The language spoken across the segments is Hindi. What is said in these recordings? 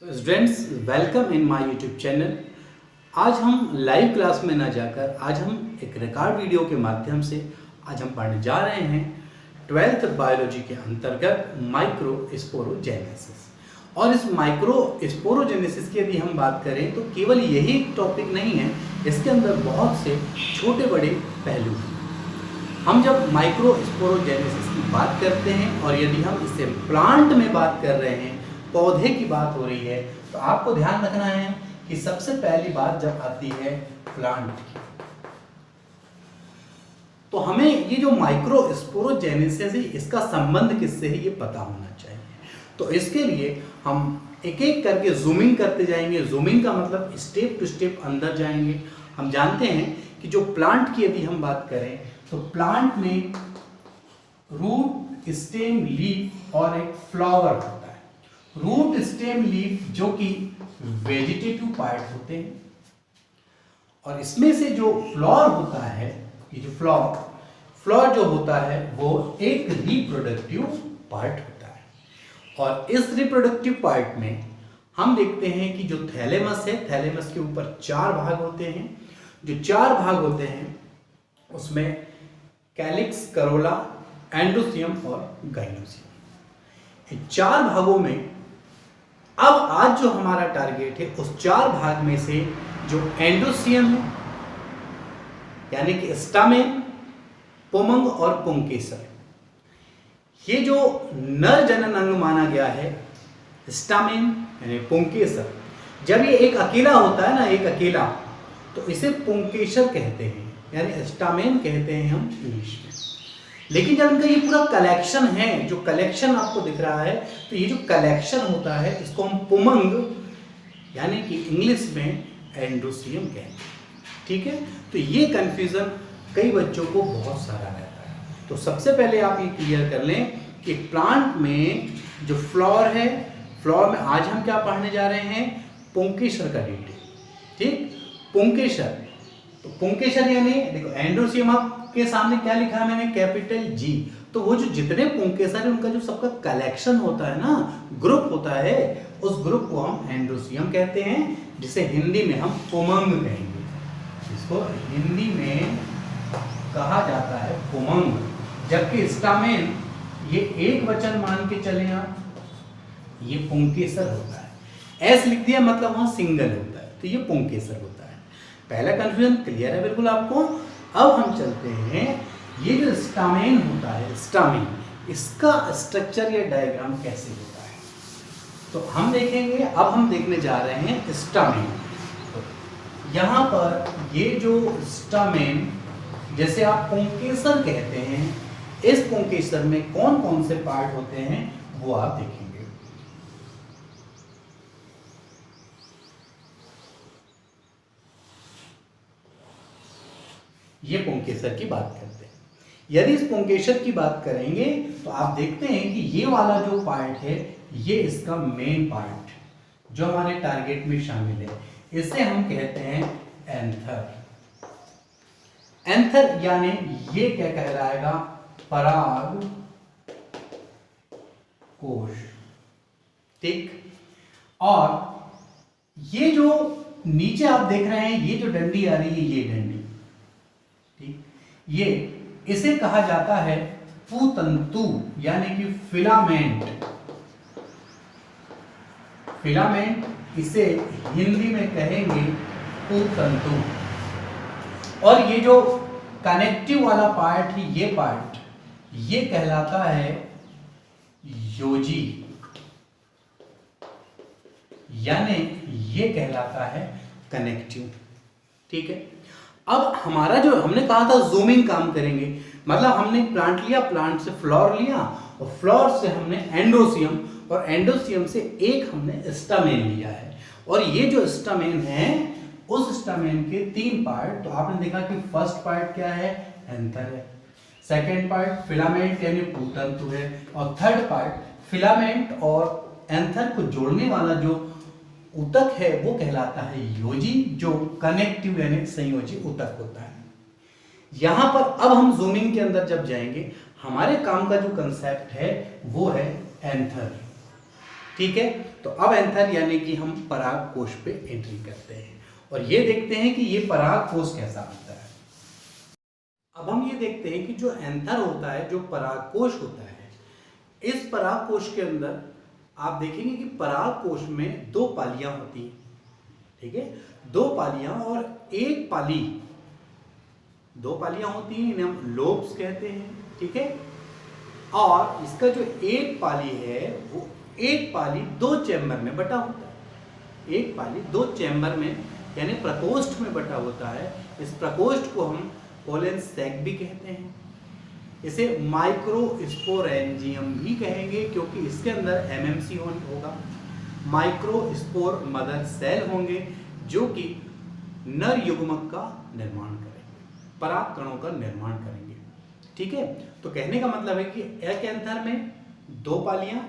So students, welcome in my YouTube channel. आज हम लाइव क्लास में ना जाकर आज हम एक रिकॉर्ड वीडियो के माध्यम से आज हम पढ़ने जा रहे हैं 12th बायोलॉजी के अंतर्गत माइक्रोस्पोरोजेनेसिस। और इस माइक्रोस्पोरोजेनेसिस की यदि हम बात करें तो केवल यही टॉपिक नहीं है, इसके अंदर बहुत से छोटे बड़े पहलू हैं। हम जब माइक्रोस्पोरोजेनेसिस की बात करते हैं और यदि हम इससे प्लांट में बात कर रहे हैं, पौधे की बात हो रही है, तो आपको ध्यान रखना है कि सबसे पहली बात जब आती है प्लांट की, तो हमें ये जो माइक्रोस्पोरोजेनेसिस है इसका संबंध किससे है ये पता होना चाहिए। तो इसके लिए हम एक एक करके जूमिंग करते जाएंगे। जूमिंग का मतलब स्टेप टू स्टेप अंदर जाएंगे। हम जानते हैं कि जो प्लांट की यदि हम बात करें तो प्लांट में रूट, स्टेम, लीफ और एक फ्लावर होता है। रूट, स्टेम, लीफ जो कि वेजिटेटिव पार्ट होते हैं, और इसमें से जो फ्लावर होता है, ये जो फ्लावर जो होता है वो एक रिप्रोडक्टिव पार्ट होता है। और इस रिप्रोडक्टिव पार्ट में हम देखते हैं कि जो थैलेमस है, थैलेमस के ऊपर 4 भाग होते हैं। जो 4 भाग होते हैं उसमें कैलिक्स, करोला, एंडोसियम और गाइनोसियम। इन 4 भागों में अब आज जो हमारा टारगेट है उस 4 भाग में से जो एंडोसियम है, यानी कि स्टामेन, पोमंग और पुंकेसर, ये जो नर जनन अंग माना गया है, स्टामेन यानी पुंकेसर, जब ये एक अकेला होता है ना, एक अकेला, तो इसे पुंकेसर कहते हैं, यानी स्टामेन कहते हैं हम इंग्लिश में। लेकिन जब इनका ये पूरा कलेक्शन है, जो कलेक्शन आपको दिख रहा है, तो ये जो कलेक्शन होता है इसको हम पुमंग यानी कि इंग्लिश में एंडोसियम कहते हैं। ठीक है, तो ये कंफ्यूजन कई बच्चों को बहुत सारा रहता है। तो सबसे पहले आप ये क्लियर कर लें कि प्लांट में जो फ्लावर है, फ्लावर में आज हम क्या पढ़ने जा रहे हैं, पुंकेसर का डिटेल। ठीक, पुंकेसर, तो पुंकेसर यानी देखो एंडोसियम आपके सामने क्या लिखा है मैंने, कैपिटल जी। तो वो जो जितने पुंकेसर है उनका जो सबका कलेक्शन होता है ना, ग्रुप होता है, उस ग्रुप को हम एंडोसियम कहते हैं, जिसे हिंदी में हम पुमंग कहेंगे। इसको हिंदी में कहा जाता है पुमंग। जबकि स्टामेन ये एक वचन मान के चले आप, ये पुंकेसर होता है। एस लिख दिया मतलब वहां सिंगल होता है, तो ये पुंकेसर होता है। पहला कंफ्यूजन क्लियर है बिल्कुल आपको। अब हम चलते हैं, ये जो स्टामेन होता है, स्टामेन, इसका स्ट्रक्चर या डायग्राम कैसे होता है तो हम देखेंगे। अब हम देखने जा रहे हैं स्टामेन। तो यहाँ पर ये जो स्टामेन, जैसे आप पुंकेसर कहते हैं, इस पुंकेसर में कौन कौन से पार्ट होते हैं वो आप देखेंगे। ये पुंकेसर की बात करते हैं। यदि इस पुंकेसर की बात करेंगे तो आप देखते हैं कि ये वाला जो पार्ट है, ये इसका मेन पार्ट जो हमारे टारगेट में शामिल है, इसे हम कहते हैं एंथर। एंथर यानी ये क्या कहलाएगा, पराग कोश। ठीक, और ये जो नीचे आप देख रहे हैं, ये जो डंडी आ रही है, ये डंडी, ठीक, ये इसे कहा जाता है पूतंतु यानी कि फिलामेंट। फिलामेंट, इसे हिंदी में कहेंगे पूतंतु। और ये जो कनेक्टिव वाला पार्ट है, ये पार्ट, ये कहलाता है योजी, यानी ये कहलाता है कनेक्टिव। ठीक है, अब हमारा जो हमने कहा था जूमिंग काम करेंगे, मतलब हमने प्लांट लिया, प्लांट से फ्लावर लिया, और फ्लावर से हमने एंडोसियम, और एंडोसियम से एक हमने स्टामेन लिया है। और ये जो स्टामेन है, उस स्टामेन के 3 पार्ट, तो आपने देखा कि फर्स्ट पार्ट क्या है, एंथर है, सेकेंड पार्ट फिलामेंट यानी पूतंतु है, और थर्ड पार्ट फिलामेंट और एंथर को जोड़ने वाला जो ऊतक है वो कहलाता है योजी, जो कनेक्टिव यानी संयोजी ऊतक होता है। यहां पर अब हम जूमिंग के अंदर जब जाएंगे, हमारे काम का जो कंसेप्ट है वो है एंथर। ठीक है, तो अब एंथर यानी कि हम पराग कोश पे एंट्री करते हैं और ये देखते हैं कि ये पराग कोश कैसा होता है। अब हम ये देखते हैं कि जो एंथर होता है, जो पराग कोश होता है, इस पराग कोश के अंदर आप देखेंगे कि पराग कोश में दो पालियां होती हैं, ठीक है, दो पालियां और एक पाली, दो पालियां होती हैं, इन्हें हम लोब्स कहते हैं, ठीक है। और इसका जो एक पाली है वो एक पाली दो चैम्बर में बटा होता है, एक पाली दो चैम्बर में यानी प्रकोष्ठ में बटा होता है। इस प्रकोष्ठ को हम पोलन सैक भी कहते हैं, इसे माइक्रोस्पोरेंजियम भी कहेंगे क्योंकि इसके अंदर एमएमसी होगा, माइक्रोस्पोर मदर सेल होंगे जो कि नर युग्मक का निर्माण करेंगे, पराग कणों का निर्माण करेंगे, ठीक है। तो कहने का मतलब है कि एक एंथर में दो पालियां,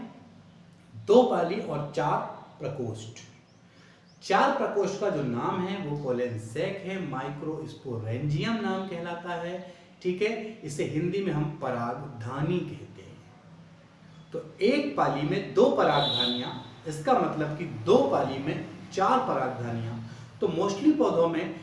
दो पाली और चार प्रकोष्ठ, चार प्रकोष्ठ का जो नाम है वो पोलन सैक है, माइक्रोस्पोरेंजियम नाम कहलाता है, ठीक है। इसे हिंदी में हम परागधानी कहते हैं। तो एक पाली में दो परागधानियां, इसका मतलब कि दो पाली में चार परागधानियां। तो मोस्टली पौधों में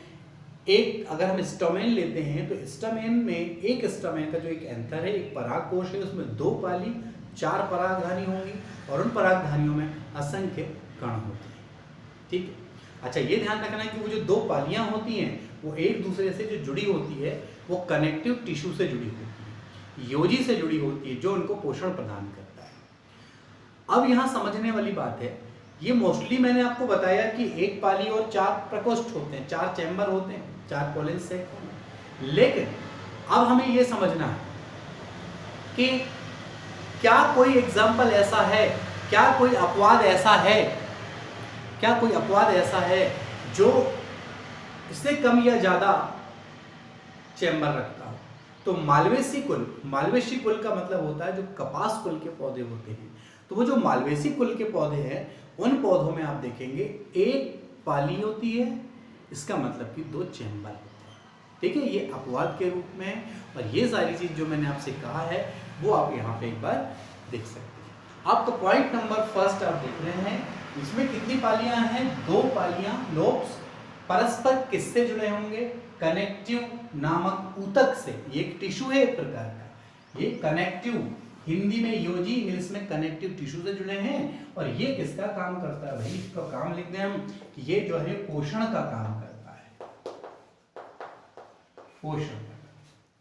एक, अगर हम स्टोमेन लेते हैं तो स्टोमेन में एक स्टोमेन का जो एक एंथर है, एक पराग कोश है, उसमें दो पाली चार परागधानी होंगी और उन परागधानियों में असंख्य कण होते हैं, ठीक है। अच्छा, ये ध्यान रखना है कि वो जो दो पालियां होती हैं वो एक दूसरे से जो जुड़ी होती है वो कनेक्टिव टिश्यू से जुड़ी होती है, योजी से जुड़ी होती है जो उनको पोषण प्रदान करता है। अब यहाँ समझने वाली बात है, ये मोस्टली मैंने आपको बताया कि एक पाली और चार प्रकोष्ठ होते हैं, चार चैम्बर होते हैं, चार पोलन सैक होते हैं। लेकिन अब हमें ये समझना है कि क्या कोई एग्जाम्पल ऐसा है, क्या कोई अपवाद ऐसा है, क्या कोई अपवाद ऐसा है जो इससे कम या ज्यादा चैम्बर रखता हो। तो मालवेसी कुल, मालवेसी कुल का मतलब होता है जो कपास कुल के पौधे होते हैं। तो वो जो मालवेसी कुल के पौधे हैं उन पौधों में आप देखेंगे एक पाली होती है, इसका मतलब कि दो चैम्बर होते हैं, ठीक है। ये अपवाद के रूप में है और ये सारी चीज जो मैंने आपसे कहा है वो आप यहाँ पे एक बार देख सकते हैं। आप तो पॉइंट नंबर फर्स्ट आप देख रहे हैं, इसमें कितनी पालियां हैं, दो पालियां, लोब्स परस्पर किससे जुड़े होंगे, कनेक्टिव नामक ऊतक से। ये एक टिश्यू है एक प्रकार का, ये कनेक्टिव, हिंदी में योजी, इंग्लिश में कनेक्टिव टिश्यू से जुड़े हैं। और ये किसका काम करता है भाई, इसका काम लिख दें हम कि ये जो है पोषण का काम करता है, पोषण,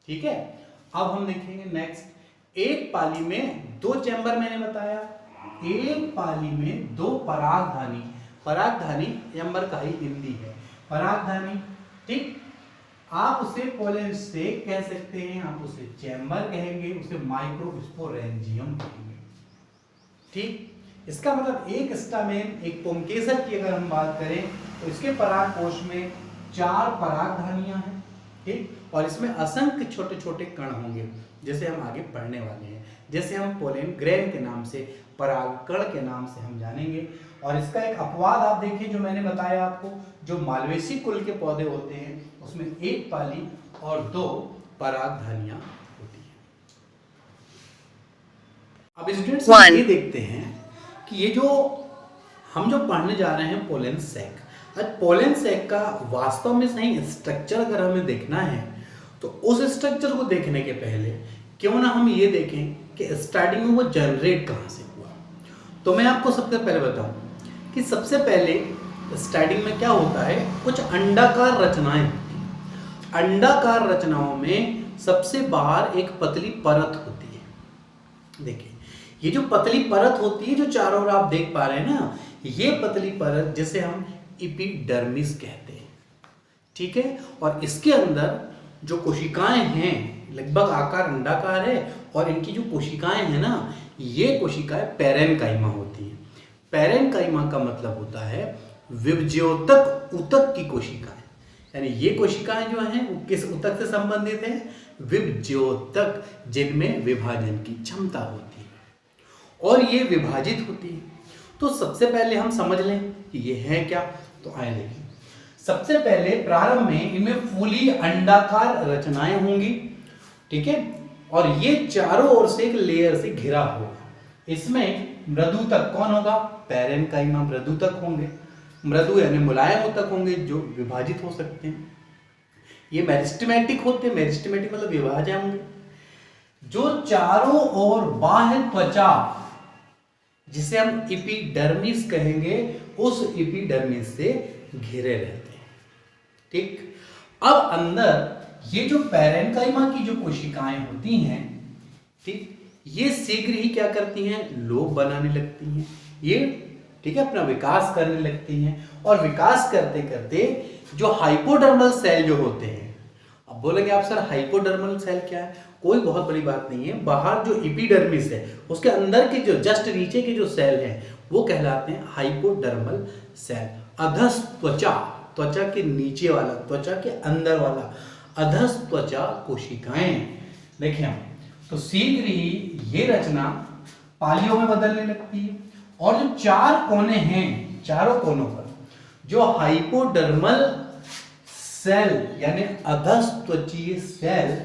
ठीक है। अब हम देखेंगे नेक्स्ट, एक पाली में दो चैम्बर मैंने बताया, एक पाली में दो परागधानी, परागधानी चैम्बर का ही हिंदी है परागधानी, ठीक। आप उसे पोलन सैक कह सकते हैं, आप उसे चैम्बर कहेंगे, उसे माइक्रोस्पोरेंजियम कहेंगे, ठीक। इसका मतलब एक स्टामेन, एक पुंकेसर की अगर हम बात करें तो इसके पराग कोश में चार परागधानियां हैं, ठीक, और इसमें असंख्य छोटे छोटे कण होंगे जैसे हम आगे पढ़ने वाले हैं, जैसे हम पोलन ग्रेन के नाम से, परागकण के नाम से हम जानेंगे। और इसका एक अपवाद आप देखिए जो मैंने बताया आपको, जो मालवेसी कुल के पौधे होते हैं उसमें एक पाली और दो परागधानियां होती हैं। अब स्टूडेंट्स ये देखते हैं कि ये जो हम जो पढ़ने जा रहे हैं पोलन सैक, आज पोलन सैक का वास्तव में सही स्ट्रक्चर अगर हमें देखना है तो उस स्ट्रक्चर को देखने के पहले क्यों ना हम ये देखें कि स्टार्टिंग में वो जनरेट कहाँ से हुआ। तो मैं आपको सबसे पहले बताऊं कि सबसे पहले स्टार्टिंग में क्या होता है, कुछ अंडाकार रचनाएं होती हैं। अंडाकार रचनाओं में सबसे बाहर एक पतली परत होती है। देखिए ये जो पतली परत होती है जो चारों ओर आप देख पा रहे हैं ना, ये पतली परत जिसे हम एपिडर्मिस कहते हैं, ठीक है। और इसके अंदर जो कोशिकाएं हैं लगभग आकार अंडाकार है और इनकी जो कोशिकाएं हैं ना, ये कोशिकाएं पैरेन्काइमा होती हैं। पैरेन्काइमा का मतलब होता है विभज्योतक ऊतक की कोशिकाएं, यानी ये कोशिकाएं जो हैं वो किस ऊतक से संबंधित है, विभज्योतक, जिनमें विभाजन की क्षमता होती है और ये विभाजित होती है। तो सबसे पहले हम समझ लें कि ये है क्या। तो आए देखिए, सबसे पहले प्रारंभ में इनमें फूली अंडाकार रचनाएं होंगी, ठीक है, और ये चारों ओर से एक लेयर से घिरा होगा, इसमें मृदुतक कौन होगा? पैरेन्काइमा मृदुतक होंगे। मृदु यानी मुलायम ऊतक होंगे जो विभाजित हो सकते हैं। ये मेरिस्टेमेटिक होते हैं, मेरिस्टेमेटिक मतलब विभाजन होंगे, जो चारों ओर बाह्य त्वचा जिसे हम एपिडर्मिस कहेंगे उस एपिडर्मिस से घिरे रहते हैं। ठीक, अब अंदर ये जो पैरेन्काइमा की जो कोशिकाएं होती हैं, ठीक, ये शीघ्र ही क्या करती हैं? लोब बनाने लगती हैं। ये ठीक है अपना विकास करने लगती हैं और विकास करते करते जो हाइपोडर्मल सेल जो होते हैं, अब बोलेंगे आप सर हाइपोडर्मल सेल क्या है? कोई बहुत बड़ी बात नहीं है। बाहर जो एपिडर्मिस है उसके अंदर के जो जस्ट नीचे के जो सेल हैं वो कहलाते हैं हाइपोडर्मल सेल। अधस्थ त्वचा, त्वचा के नीचे वाला, त्वचा के अंदर वाला अधस्थ त्वचा कोशिकाएं। देखिए हम तो शीघ्र ही ये रचना पालियों में बदलने लगती है और जो चार कोने हैं, चारों कोनों पर जो हाइपोडर्मल सेल यानी अधस्थ त्वचीय सेल,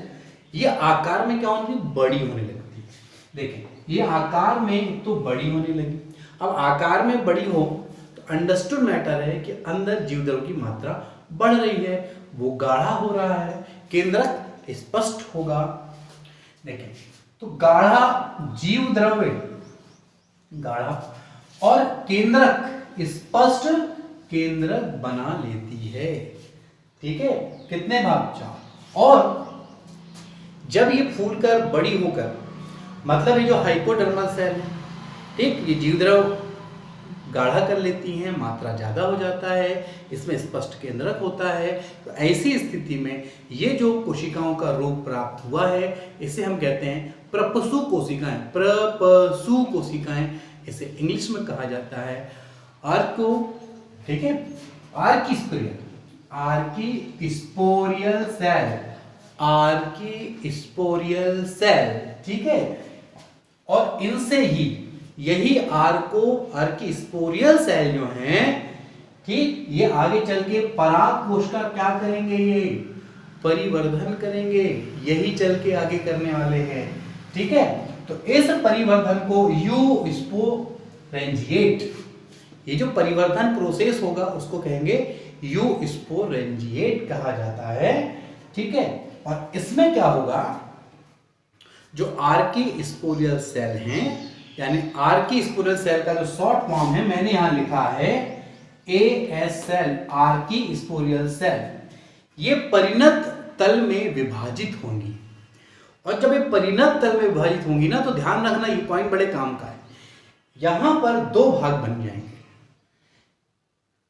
ये आकार में क्या होती है? बड़ी होने लगती है। देखिए ये आकार में तो बड़ी होने लगी। अब आकार में बड़ी हो तो अंडरस्टूड मैटर है कि अंदर जीवद्रव की मात्रा बढ़ रही है, वो गाढ़ा हो रहा है, केंद्रक स्पष्ट होगा। देखिए तो गाढ़ा जीवद्रव्य, गाढ़ा और केंद्रक स्पष्ट केंद्रक बना लेती है। ठीक है, कितने भाग? 4। और जब ये फूलकर बड़ी होकर, मतलब ये जो हाइपोडर्मल सेल है, ठीक, ये जीवद्रव गाढ़ा कर लेती हैं, मात्रा ज्यादा हो जाता है, इसमें स्पष्ट केंद्रक होता है। तो ऐसी स्थिति में ये जो कोशिकाओं का रूप प्राप्त हुआ है इसे हम कहते हैं प्रपसु कोशिकाएं। प्रपसु कोशिकाएं इसे इंग्लिश में कहा जाता है आर्को, ठीक है, archesporial, archesporial cell, archesporial cell. ठीक है, और इनसे ही यही आर्किस्पोरियल सेल जो हैं, ठीक, ये आगे चल के पराग कोश का क्या करेंगे? ये परिवर्धन करेंगे, यही चल के आगे करने वाले हैं। ठीक है, तो इस परिवर्धन को यूस्पोरेंजिएट, ये जो परिवर्धन प्रोसेस होगा उसको कहेंगे यूस्पोरेंजिएट कहा जाता है। ठीक है, और इसमें क्या होगा? जो आर्किस्पोरियल सेल हैं, यानी आर्किस्पोरियल सेल का जो शॉर्ट फॉर्म है मैंने यहां लिखा है ASL, आर्किस्पोरियल सेल, ये परिणत तल में विभाजित होंगी। और जब ये परिणत तल में विभाजित होंगी ना, तो ध्यान रखना ये पॉइंट बड़े काम का है। यहां पर 2 भाग बन जाएंगे।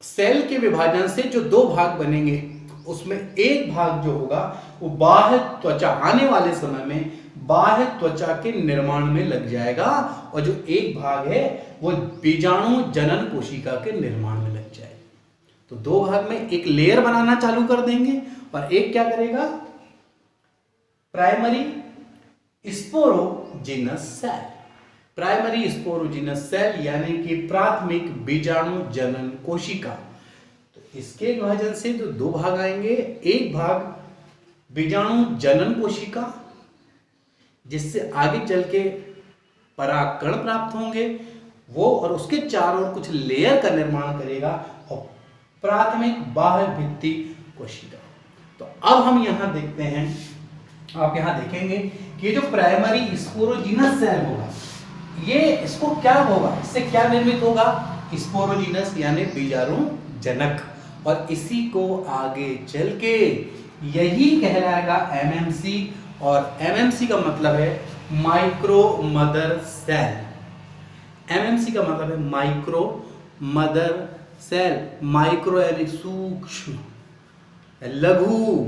सेल के विभाजन से जो 2 भाग बनेंगे उसमें एक भाग जो होगा वो बाह्य त्वचा, आने वाले समय में बाह्य त्वचा के निर्माण में लग जाएगा, और जो एक भाग है वो बीजाणु जनन कोशिका के निर्माण में लग जाएगा। तो 2 भाग में एक लेयर बनाना चालू कर देंगे और एक क्या करेगा? Primary sporogenous cell, primary sporogenous cell यानी कि प्राथमिक बीजाणु जनन कोशिका। तो इसके विभाजन से तो 2 भाग आएंगे, एक भाग बीजाणु जनन कोशिका जिससे आगे चल के परागकण प्राप्त होंगे वो, और उसके चारों ओर कुछ लेयर का निर्माण करेगा, और प्राथमिक बाह्य भित्ति कोशिका। तो अब हम यहां देखते हैं, आप यहां देखेंगे कि ये जो प्राइमरी स्पोरोजिनस सेल होगा, ये इसको क्या होगा? इससे क्या निर्मित होगा? स्पोरोजिनस यानी बीजाणु जनक, और इसी को आगे चल के यही कहलाएगा MMC, और MMC का मतलब है माइक्रो मदर सेल। MMC का मतलब है माइक्रो मदर सेल, माइक्रो यानी सूक्ष्म, लघु,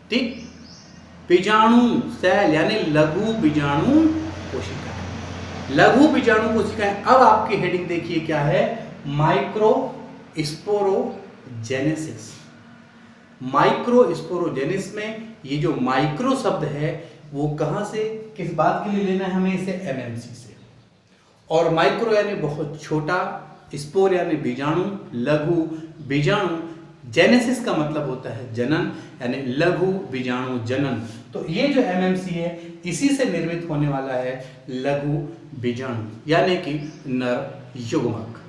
ठीक, बीजाणु सेल यानी लघु बीजाणु कोशिका, लघु बीजाणु कोशिकाएं। अब आपकी हेडिंग देखिए क्या है? Micro sporogenesis. माइक्रो स्पोरोजेनिस में ये जो माइक्रो शब्द है वो कहां से, किस बात के लिए लेना है हमें? इसे MMC से। और माइक्रो यानी बहुत छोटा, स्पोर यानी बीजाणु, लघु बीजाणु, जेनेसिस का मतलब होता है जनन, यानी लघु बीजाणु जनन। तो ये जो एमएमसी है इसी से निर्मित होने वाला है लघु बीजाणु यानी कि नर युग्मक।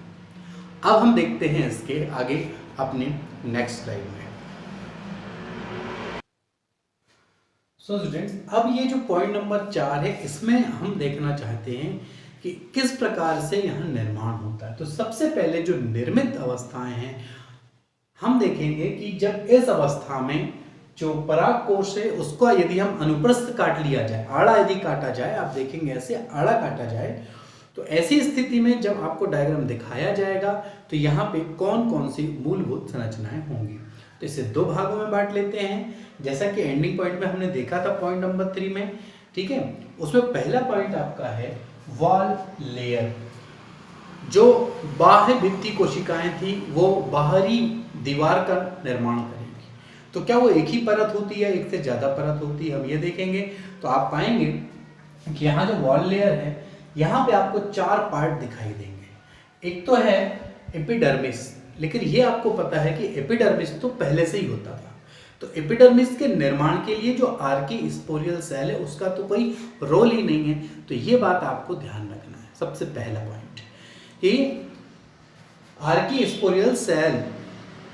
अब हम देखते हैं इसके आगे अपने नेक्स्ट स्लाइड में। सो स्टूडेंट्स, अब ये जो पॉइंट नंबर 4 है इसमें हम देखना चाहते हैं कि किस प्रकार से यहाँ निर्माण होता है। तो सबसे पहले जो निर्मित अवस्थाएं हैं हम देखेंगे कि जब इस अवस्था में जो परागकोश है उसको यदि हम अनुप्रस्थ काट लिया जाए, आड़ा यदि काटा जाए, आप देखेंगे ऐसे आड़ा काटा जाए, तो ऐसी स्थिति में जब आपको डायग्राम दिखाया जाएगा तो यहाँ पे कौन कौन सी मूलभूत संरचनाएं होंगी। तो इसे दो भागों में बांट लेते हैं, जैसा कि एंडिंग पॉइंट में हमने देखा था पॉइंट नंबर 3 में, ठीक है। उसमें पहला पॉइंट आपका है वॉल लेयर। जो बाह्य भित्ति कोशिकाएं थी वो बाहरी दीवार का निर्माण करेंगी। तो क्या वो एक ही परत होती है, एक से ज्यादा परत होती है, हम ये देखेंगे। तो आप पाएंगे कि यहाँ जो वॉल लेयर है यहाँ पे आपको 4 पार्ट दिखाई देंगे। एक तो है एपिडर्मिस, लेकिन ये आपको पता है कि एपिडर्मिस तो पहले से ही होता था। तो एपिडर्मिस के निर्माण के लिए जो आर्की स्पोरियल सेल है उसका तो कोई रोल ही नहीं है। तो ये बात आपको ध्यान रखना है। सबसे पहला पॉइंट कि आर्की स्पोरियल सेल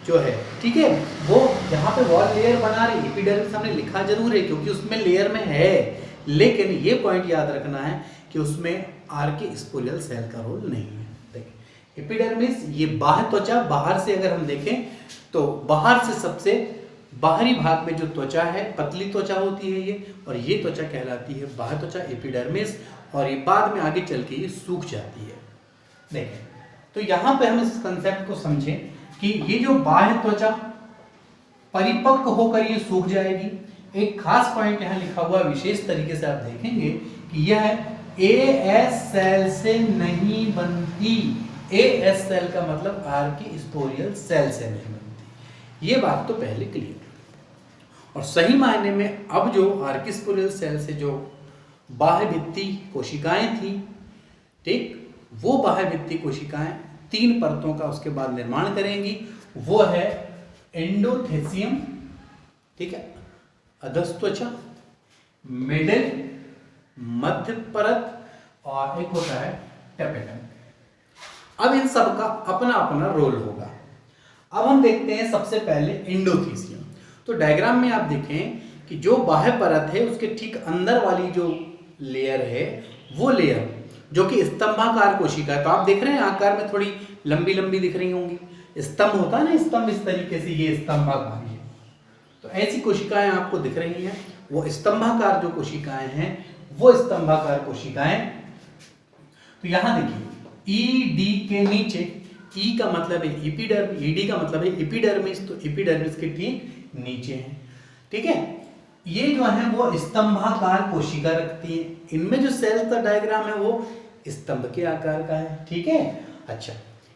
जो है, ठीक है, वो यहाँ पे वॉल लेयर बना रही है। एपिडर्मिस हमने लिखा जरूर है क्योंकि उसमें लेयर में है, लेकिन ये पॉइंट याद रखना है कि उसमें आर्की स्पोरियल सेल का रोल नहीं है। देखिए एपिडर्मिस ये बाह्य त्वचा, बाहर से अगर हम देखें तो बाहर से सबसे बाहरी भाग में जो त्वचा है पतली त्वचा होती है ये, और ये त्वचा कहलाती है बाह्य त्वचा एपिडर्मिस, और ये बाद में आगे चल के ये सूख जाती है। देखें तो यहाँ पे हम इस कंसेप्ट को समझें कि ये जो बाह्य त्वचा परिपक्व होकर ये सूख जाएगी। एक खास पॉइंट यहाँ लिखा हुआ विशेष तरीके से आप देखेंगे कि यह एएस सेल से नहीं बनती। एएस सेल का मतलब आर्की स्पोरियल सेल से नहीं बनती। ये बात तो पहले क्लियर। और सही मायने में अब जो आर्की स्पोरियल सेल से जो बाह्य भित्ति कोशिकाएं थी, ठीक, वो बाह्य भित्ति कोशिकाएं 3 परतों का उसके बाद निर्माण करेंगी। वो है एंडोथेसियम, ठीक है, अधस्त्वचा, मिडिल मध्य परत, और एक होता है टेपेटम। अब इन सब का अपना अपना रोल होगा। अब हम देखते हैं सबसे पहले एंडोथेसियम। तो डायग्राम में आप देखें कि जो बाह्य परत है उसके ठीक अंदर वाली जो लेयर है वो लेयर जो कि स्तंभाकार कोशिका है। तो आप देख रहे हैं आकार में थोड़ी लंबी लंबी दिख रही होंगी। स्तंभ होता है ना, स्तंभ इस तरीके से, ये स्तंभाकार है। तो ऐसी कोशिकाएं आपको दिख रही हैं। वो स्तंभाकार जो कोशिकाएं हैं वो स्तंभाकार कोशिकाएं। तो यहां देखिए ईडी के नीचे, ई का मतलब है एपिडर्मिस, ईडी का मतलब है एपिडर्मिस, तो एपिडर्मिस के ठीक नीचे है, ठीक है। ये जो है वो स्तंभाकार कोशिका रखती है। इनमें जो सेल का डायग्राम है वो स्तंभ के आकार का है, ठीक है। अच्छा,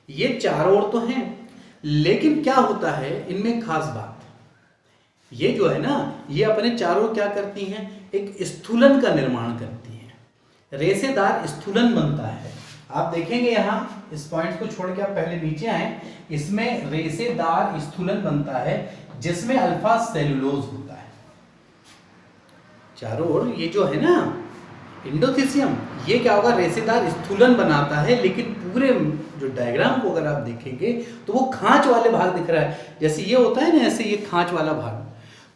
ये चारों ओर तो हैं, लेकिन क्या होता है इनमें खास बात, ये जो है ना ये अपने चारों क्या करती हैं, एक स्थूलन का निर्माण करती हैं। रेशेदार स्थूलन बनता है। आप देखेंगे यहाँ इस पॉइंट को छोड़ के आप पहले नीचे आए, इसमें रेशेदार स्थूलन बनता है जिसमें अल्फा सेलुलोज होता है चारों ओर। ये जो है ना एंडोथेसियम, ये क्या होगा, रेशेदार स्थूलन बनाता है। लेकिन पूरे जो डायग्राम को अगर आप देखेंगे तो वो खांच वाले भाग दिख रहा है। जैसे ये होता है ना, ऐसे ये खांच वाला भाग,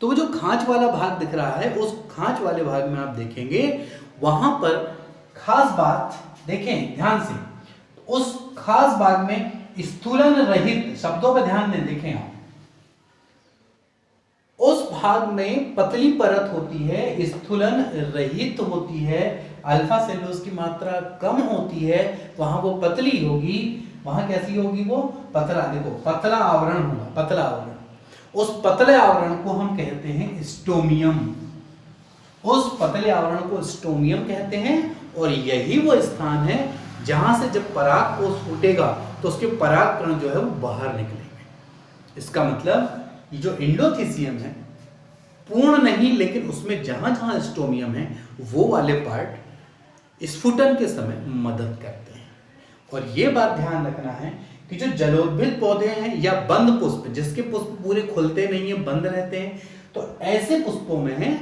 तो वो जो खांच वाला भाग दिख रहा है उस खांच वाले भाग में आप देखेंगे वहां पर खास बात देखें ध्यान से, उस खास भाग में स्थूलन रहित, शब्दों पर ध्यान दें, देखें आप, उस भाग में पतली परत होती है, स्थूलन रहित होती है, अल्फा सेलुलोज की मात्रा कम होती है, वहां वो पतली होगी। वहां कैसी होगी वो, पतला, देखो पतला आवरण होगा, पतला आवरण। उस पतले आवरण को हम कहते हैं स्टोमियम। उस पतले आवरण को स्टोमियम कहते हैं, और यही वो स्थान है जहां से जब पराग कोष फूटेगा तो उसके परागकण जो है वो बाहर निकलेंगे। इसका मतलब ये जो एंडोथेसियम है पूर्ण नहीं, लेकिन उसमें जहां जहां स्टोमियम है वो वाले पार्ट स्फुटन के समय मदद करते हैं। और ये बात ध्यान रखना है कि जो जलोद्भिद पौधे हैं या बंद पुष्प, जिसके पुष्प पूरे खुलते नहीं है, बंद रहते हैं, तो ऐसे पुष्पों में है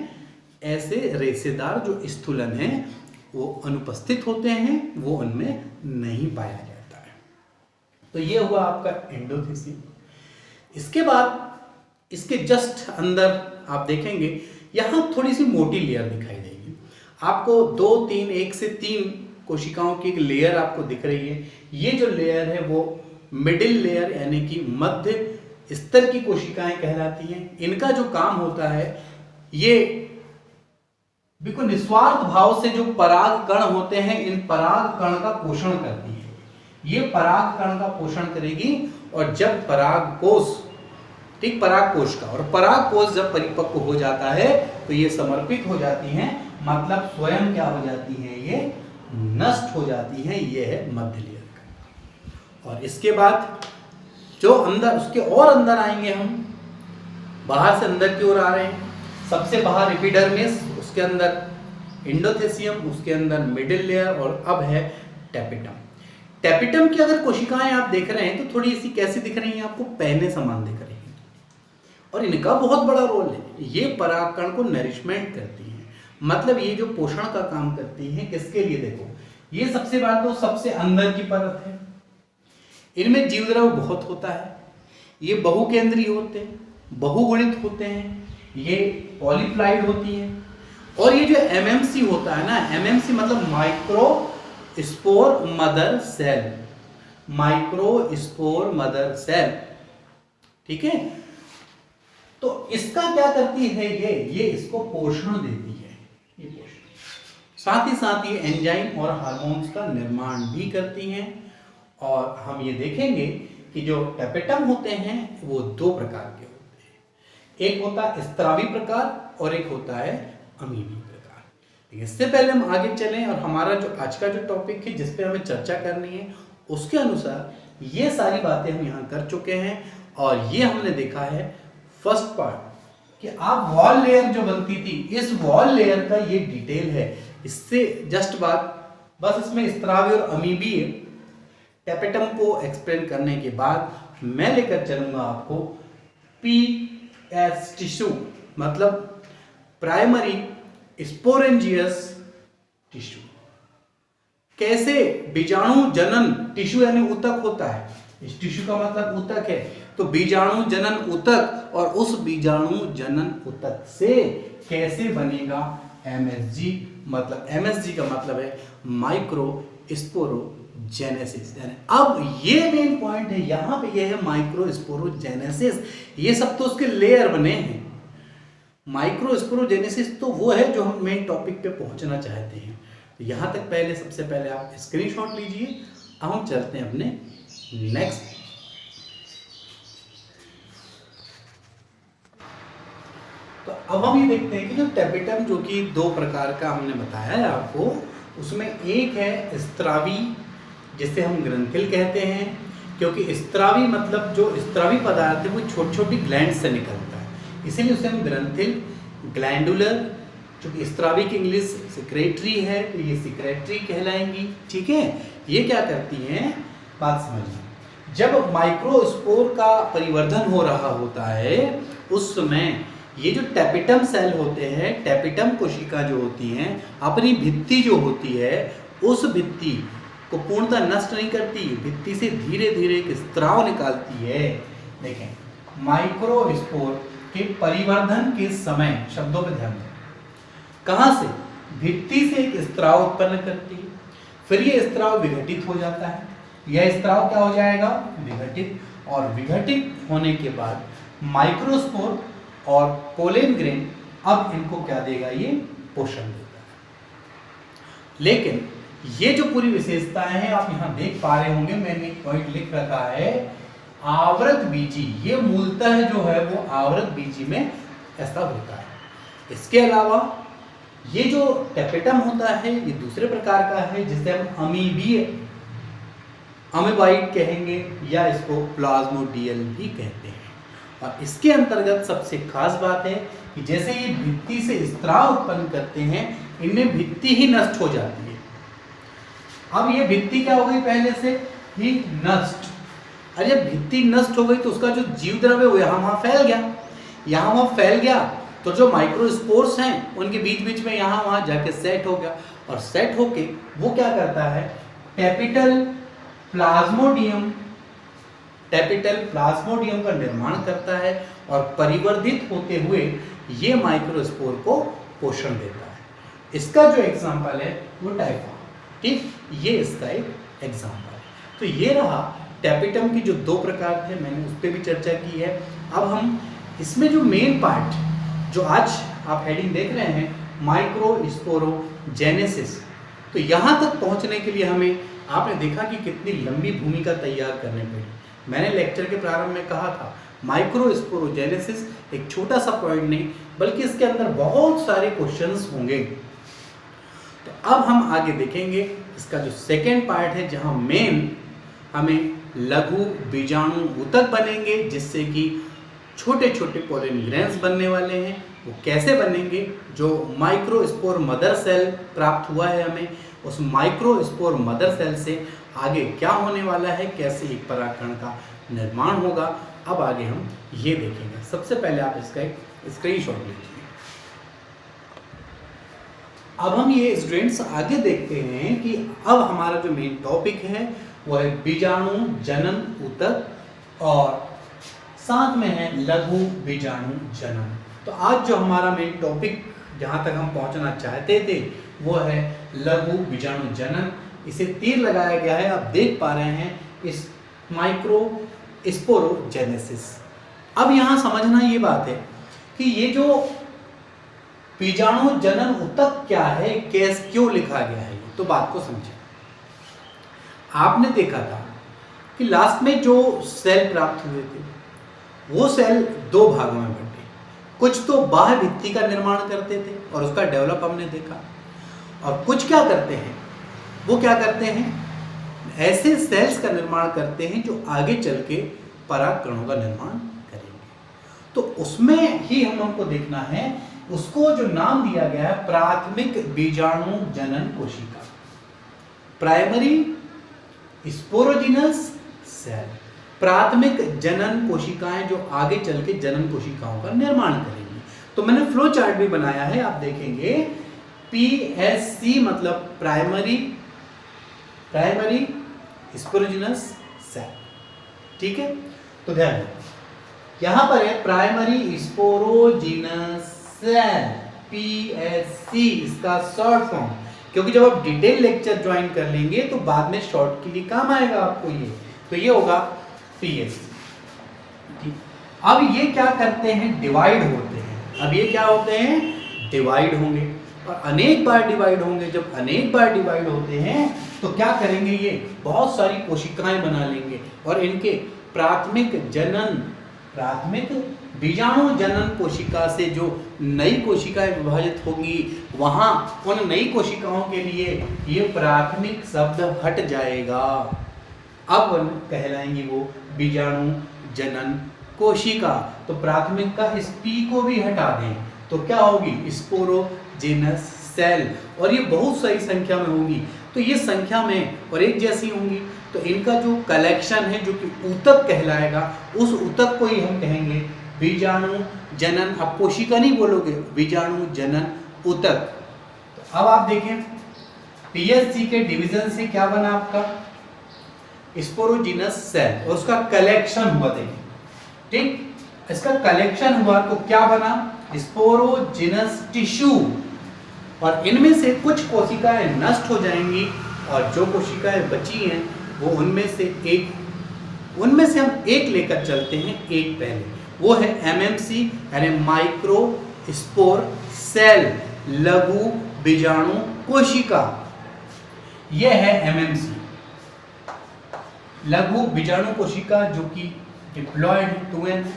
ऐसे रेशेदार जो स्थूलन हैं वो अनुपस्थित होते हैं, वो उनमें नहीं पाया जाता है। तो ये हुआ आपका एंडोथेसियम। इसके बाद इसके जस्ट अंदर आप देखेंगे यहाँ थोड़ी सी मोटी लेयर दिखाई देगी आपको, 2 3 1 से 3 कोशिकाओं की एक लेयर आपको दिख रही है। ये जो लेयर है वो मिडिल लेयर यानी कि मध्य स्तर की कोशिकाएं कहलाती हैं। इनका जो काम होता है, ये बिल्कुल निस्वार्थ भाव से जो पराग कण होते हैं, इन पराग कण का पोषण करती है। ये पराग कण का पोषण करेगी और जब पराग कोष, ठीक, पराग कोष का, और पराग कोष जब परिपक्व हो जाता है तो ये समर्पित हो जाती हैं, मतलब स्वयं क्या हो जाती हैं, ये नष्ट हो जाती हैं। ये है मध्य लेयर का। और इसके बाद जो अंदर, उसके और अंदर आएंगे हम, बाहर से अंदर की ओर आ रहे हैं। सबसे बाहर एपिडर्मिस, उसके अंदर एंडोथेसियम, उसके अंदर मिडिल लेयर और अब है टेपिटम। टेपिटम की अगर कोशिकाएं आप देख रहे हैं तो थोड़ी सी कैसी दिख रही हैं आपको, पहने समान दिख रही हैं। और इनका बहुत बड़ा रोल है, ये परागकण को नरिशमेंट करती हैं, मतलब ये जो पोषण का काम करती हैं। किसके लिए, देखो ये सबसे बात तो सबसे अंदर की परत है, इनमें जीवद्रव्य बहुत होता है, ये बहुकेंद्रीय होते हैं, बहुगुणित होते हैं, ये पॉलीप्लाइड होती है। और ये जो एमएमसी होता है ना, एमएमसी मतलब micro spore mother cell, micro spore mother cell, ठीक है। तो इसका क्या करती है, ये इसको पोषण देती है, ये पोषण, साथ ही साथ ये एंजाइम और हार्मोन्स का निर्माण भी करती हैं। और हम ये देखेंगे कि जो टेपिटम होते हैं वो 2 प्रकार के होते हैं, एक होता है स्त्रावी प्रकार और एक होता है अमीबी प्रकार। इससे पहले हम आगे चलें और हमारा जो आज का जो टॉपिक है जिस पे हमें चर्चा करनी है, उसके अनुसार ये सारी बातें हम यहाँ कर चुके हैं। और ये हमने देखा है फर्स्ट पार्ट कि आप वॉल लेयर जो बनती थी, इस वॉल लेयर का ये डिटेल है। इससे जस्ट बात, बस इसमें स्त्रावी और अमीबी टेपिटम को एक्सप्लेन करने के बाद मैं लेकर चलूंगा आपको पीएस टिश्यू, मतलब प्राइमरी स्पोरेंजियस टिश्यू। कैसे बीजाणु जनन टिश्यू यानी ऊतक होता है, इस टिश्यू का मतलब ऊतक है। तो बीजाणु जनन ऊतक, और उस बीजाणु जनन ऊतक से कैसे बनेगा एमएसजी, मतलब एमएसजी का मतलब है माइक्रो स्पोरोजेनेसिस। अब ये मेन पॉइंट है, यहां पे ये है माइक्रो स्पोरोजेनेसिस। ये सब तो उसके लेयर बने हैं। माइक्रो स्पोरोजेनेसिस तो वो है जो हम मेन टॉपिक पे पहुंचना चाहते हैं। तो यहां तक पहले, सबसे पहले आप स्क्रीनशॉट लीजिए। अब हम चलते हैं अपने नेक्स्ट। तो अब हम ये देखते हैं कि जो टेपिटम, जो कि 2 प्रकार का हमने बताया है आपको, उसमें एक है स्त्रावी, जिसे हम ग्रंथिल कहते हैं, क्योंकि स्त्रावी मतलब जो स्त्रावी पदार्थ है वो छोटी छोटी ग्लैंड से निकलता है, इसीलिए उसे हम ग्रंथिल, ग्लैंडुलर, चूंकि स्त्रावी की इंग्लिश सिक्रेटरी है तो ये सिक्रेटरी कहलाएंगी, ठीक है। ये क्या करती हैं, बात समझिए, जब माइक्रोस्पोर का परिवर्धन हो रहा होता है उस समय ये जो टेपिटम सेल होते हैं, टेपिटम कोशिका जो होती हैं, अपनी भित्ति जो होती है उस भित्ति को पूर्णतः नष्ट नहीं करती, भित्ति से धीरे धीरे एक स्त्राव निकालती है। देखें, माइक्रोस्पोर के परिवर्धन के समय, शब्दों पर ध्यान दें, कहां से, भित्ति से एक स्त्राव उत्पन्न करती है, फिर ये स्त्राव विघटित हो जाता है। यह स्त्राव क्या हो जाएगा, विघटित, और विघटित होने के बाद माइक्रोस्पोर और पोलेन ग्रेन अब इनको क्या देगा, ये पोषण देगा। लेकिन ये जो पूरी विशेषताएं हैं आप यहां देख पा रहे होंगे, मैंने एक पॉइंट लिख रखा है आवृत बीजी। ये मूलतः जो है वो आवृत बीजी में ऐसा होता है। इसके अलावा ये जो टेपिटम होता है ये दूसरे प्रकार का है, जिसे हम अमीबीय, अमीबाइड कहेंगे, या इसको प्लाज्मोडियल भी कहते हैं। और इसके अंतर्गत सबसे खास बात है कि जैसे ये भित्ति से स्त्राव उत्पन्न करते हैं, इनमें भित्ति ही नष्ट हो जाती है। अब ये भित्ति क्या हो गई, पहले से ही नष्ट। अरे जब भित्ति नष्ट हो गई तो उसका जो जीव द्रव्य वो यहाँ वहाँ फैल गया, यहाँ वहाँ फैल गया, तो जो माइक्रोस्पोर्स हैं उनके बीच बीच में यहाँ वहाँ जाके सेट हो गया, और सेट होके वो क्या करता है, टैपिटल प्लाज्मोडियम का निर्माण करता है और परिवर्धित होते हुए ये माइक्रोस्पोर को पोषण देता है। इसका जो एग्जाम्पल है वो टाइफा, ठीक, ये इसका एक एग्जाम्पल है। तो ये रहा टैपिटम की जो दो प्रकार थे, मैंने उस पर भी चर्चा की है। अब हम इसमें जो मेन पार्ट जो आज आप हेडिंग देख रहे हैं माइक्रोस्पोरोजेनेसिस, तो यहाँ तक पहुँचने के लिए हमें आपने देखा कि कितनी लंबी भूमिका तैयार करनी पड़ी। मैंने लेक्चर के प्रारंभ में कहा था माइक्रोस्पोरोजेनेसिस एक छोटा सा पॉइंट नहीं बल्कि इसके अंदर बहुत सारे क्वेश्चंस होंगे। तो अब हम आगे देखेंगे इसका जो सेकेंड पार्ट है जहां मेन हमें लघु बीजाणु ऊतक बनेंगे, जिससे कि छोटे छोटे पोलन ग्रेन्स बनने वाले हैं। वो कैसे बनेंगे, जो माइक्रोस्पोर मदर सेल प्राप्त हुआ है हमें, उस माइक्रोस्पोर मदर सेल से आगे क्या होने वाला है, कैसे एक परागकण का निर्माण होगा, अब आगे हम ये देखेंगे। सबसे पहले आप इसका एक स्क्रीनशॉट लीजिए। अब हम ये स्टूडेंट्स आगे देखते हैं कि अब हमारा जो मेन टॉपिक है वो है बीजाणु जनन ऊतक और साथ में है लघु बीजाणु जनन। तो आज जो हमारा मेन टॉपिक जहाँ तक हम पहुँचना चाहते थे वो है लघु बीजाणु जनन। इसे तीर लगाया गया है, आप देख पा रहे हैं इस माइक्रोस्पोरोजेनेसिस। अब यहाँ समझना ये बात है कि ये जो बीजाणु जनन ऊतक क्या है, कैसे क्यों लिखा गया है, तो बात को समझे। आपने देखा था कि लास्ट में जो सेल प्राप्त हुए थे वो सेल दो भागों में बंटे, कुछ तो बाह्य भित्ति का निर्माण करते थे और उसका डेवलप हमने देखा, और कुछ क्या करते हैं, वो क्या करते हैं, ऐसे सेल्स का निर्माण करते हैं जो आगे चल के परागकणों का निर्माण करेंगे। तो उसमें ही हमको देखना है, उसको जो नाम दिया गया है प्राथमिक बीजाणु जनन कोशिका, प्राइमरी स्पोरोजिनस सेल, प्राथमिक जनन कोशिकाएं जो आगे चल के जनन कोशिकाओं का निर्माण करेंगी। तो मैंने फ्लो चार्ट भी बनाया है, आप देखेंगे PSC मतलब प्राइमरी स्पोरोजिनस सेल, ठीक है। तो ध्यान रखो यहां पर है प्राइमरी स्पोरोजिनस सेल, PSC इसका शॉर्ट फॉर्म, क्योंकि जब आप डिटेल लेक्चर ज्वाइन कर लेंगे तो बाद में शॉर्ट के लिए काम आएगा आपको ये, तो ये होगा PSC, ठीक। अब ये क्या करते हैं, डिवाइड होते हैं। अब ये क्या होते हैं, डिवाइड होंगे और अनेक बार डिवाइड होंगे। जब अनेक बार डिवाइड होते हैं तो क्या करेंगे, ये बहुत सारी कोशिकाएं बना लेंगे और इनके प्राथमिक बीजाणु जनन कोशिका से जो नई कोशिकाएं विभाजित होंगी, वहां उन नई कोशिकाओं के लिए ये प्राथमिक शब्द हट जाएगा। अब कहलाएंगी वो बीजाणु जनन कोशिका। तो प्राथमिक का इस P को भी हटा दें तो क्या होगी, स्पोरोजेनस सेल, और ये बहुत सारी संख्या में होंगी। तो ये संख्या में और एक जैसी होंगी, तो इनका जो कलेक्शन है जो कि ऊतक कहलाएगा, उस ऊतक को ही हम कहेंगे बीजाणु जनन। अब कोशिका नहीं बोलोगे, बीजाणु जनन ऊतक। तो अब आप देखें PSC के डिवीजन से क्या बना आपका, स्पोरोजिनस सेल, और उसका कलेक्शन हुआ, देखिए ठीक, इसका कलेक्शन हुआ तो क्या बना, स्पोरोजिनस टिश्यू, और इनमें से कुछ कोशिकाएं नष्ट हो जाएंगी और जो कोशिकाएं बची हैं वो उनमें से हम एक लेकर चलते हैं, एक पहले, वो है MMC यानी माइक्रोस्पोर सेल, लघु बीजाणु कोशिका। यह है MMC, लघु बीजाणु कोशिका, जो कि डिप्लॉयड 2n है।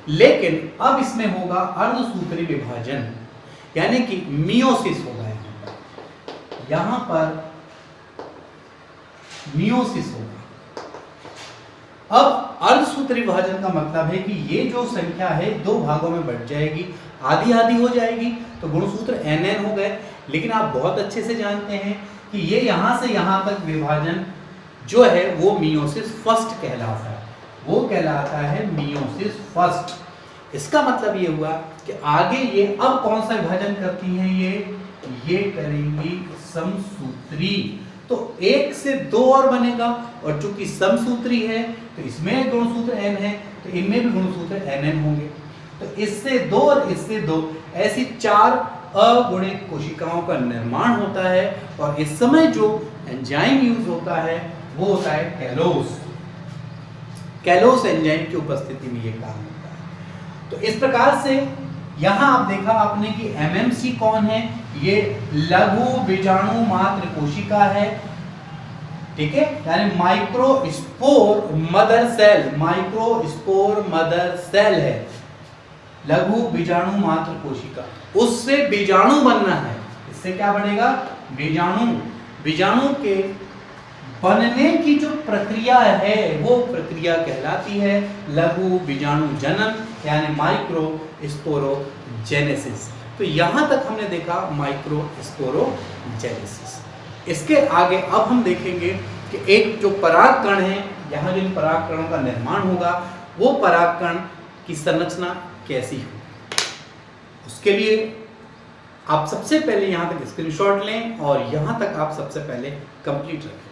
लेकिन अब इसमें होगा अर्धसूत्री विभाजन, यानी कि मियोसिस होगा। यहां पर मियोसिस होगा। अब अर्धसूत्री विभाजन का मतलब है कि ये जो संख्या है दो भागों में बढ़ जाएगी, आधी आधी हो जाएगी, तो गुणसूत्र NN हो गए। लेकिन आप बहुत अच्छे से जानते हैं कि ये यहां से यहां तक विभाजन जो है वो मियोसिस फर्स्ट कहलाता है, वो कहलाता है मियोसिस फर्स्ट। इसका मतलब ये हुआ कि आगे ये अब कौन सा विभाजन करती हैं, ये करेंगी समसूत्री। तो 1 से 2 और बनेगा, और चूंकि समसूत्री है तो इसमें गुणसूत्र n है, तो इनमें भी गुणसूत्र nn होंगे। तो इससे 2 और इससे 2 ऐसी 4 अगुणित कोशिकाओं का निर्माण होता है, और इस समय जो एंजाइम यूज होता है वो होता है कैलोस। कैलोस एंजाइम की उपस्थिति में ये काम होता है। तो इस प्रकार से यहां आप देखा आपने कि एमएमसी कौन है, ये लघु बीजाणु मात्र कोशिका है, ठीक है, यानी microspore mother cell, microspore mother cell है, लघु बीजाणु मात्र कोशिका। उससे बीजाणु बनना है, इससे क्या बनेगा, बीजाणु। बीजाणु के बनने की जो प्रक्रिया है वो प्रक्रिया कहलाती है लघु बीजाणु जनन, यानी माइक्रोस्पोरोजेनेसिस। तो यहां तक हमने देखा माइक्रोस्पोरोजेनेसिस। इसके आगे अब हम देखेंगे कि एक जो परागकण है, यहाँ जिन परागकणों का निर्माण होगा वो परागकण की संरचना कैसी हो। उसके लिए आप सबसे पहले यहाँ तक स्क्रीनशॉट लें और यहाँ तक आप सबसे पहले कंप्लीट रखें।